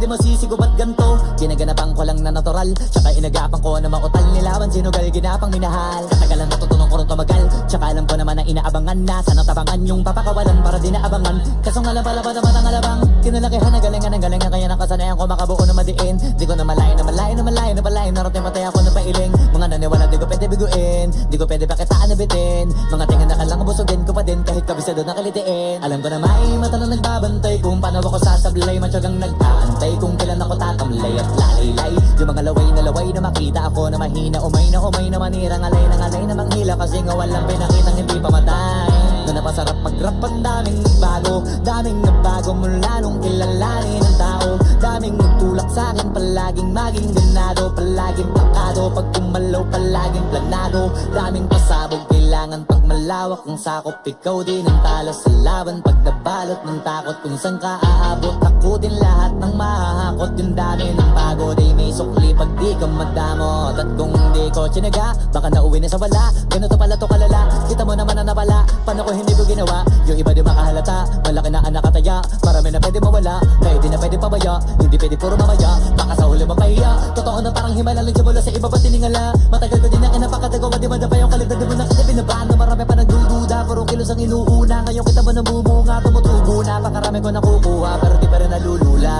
di masisigo ba't ganto? Ginaganapan ko lang na natural, tsaka inagapan ko na mautal nilawan, sinugal ginapang minahal. Katagalan natutunan ko rin tumagal, tsaka alam ko naman na inaabangan na sana tabangan yung papakawalan para di naabangan. Kaso nga lang pala ba naman ang alabang kinalakihan na galingan ang galingan, kaya nakasanayan ko makabuo na madiin. Di ko na malayo na malayo na malayo na malayo, narating matay ako na pailing. Mga naniwala di ko pwede biguin, di ko pwede pakitaan na bitin. Mga tingin na kalang busugin ko pa din kahit kabisado na kalitiin. Alam ko na may mata na nagbabantay kung paano ako sasablay, matyagang nag-aantay kung kailan ako tatamlay at lalaylay. Yung mga laway na makita ako na mahina, umay na manira, ngalay na manghila, kasi nga walang pinakitang hindi pa matay. Na napasarap mag-rap, ang daming nagbago mula nung kilalanin ng tao. Daming nagtulak sa'kin, palaging maging ganado, palaging pakado, pag kumalaw palaging planado. Daming pasabog, kailangan pag malawak ang sakop, ikaw din ang talo sa laban. Pag nabalot ng takot kung saan ka aabot, ako din lahat ng mahahakot. Yung dami ng pagod ay may sukli pag di ka madamot. At kung hindi ko tsinaga, baka nauwi na sa wala. Ganito pala to kalala, kita mo naman na napala. Paano ko hindi ko ginawa? Yung iba di makahalata, malaki na anak kataya, marami na pwede mawala, kahit di na pwede pabaya, hindi pwede puro mamaya, baka sa huli mapahiya. Totoo na parang himala lang siya mula sa iba pa tiningala. Matagal ko din na kinapakatagawa, di ba na pa yung kalidad, di mo na kita binabaan na marami pa nagdududa, puro kilos ang inuuna. Ngayon kita mo namumunga, tumutubo na, pakarami ko nakukuha, pero di pa rin nalulula.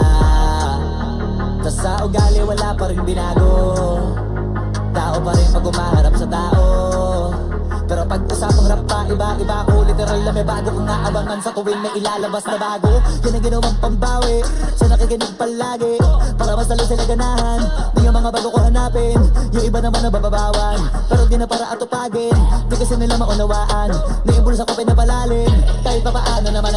Tas sa ugali wala pa rin binago, tao pa rin pag umaharap sa tao. Pero pag usapang rap pa, iba ako, literal na may bago kong naabangan sa tuwing may ilalabas na bago. Yan ang ginawang pambawi, sa nakikinig palagi, para mas dali sila ganahan. Di yung mga bago ko hanapin, yung iba naman nabababawan, pero di na para atupagin, di kasi nila maunawaan, na yung bulsa ko pinapalalim, kahit pa paano naman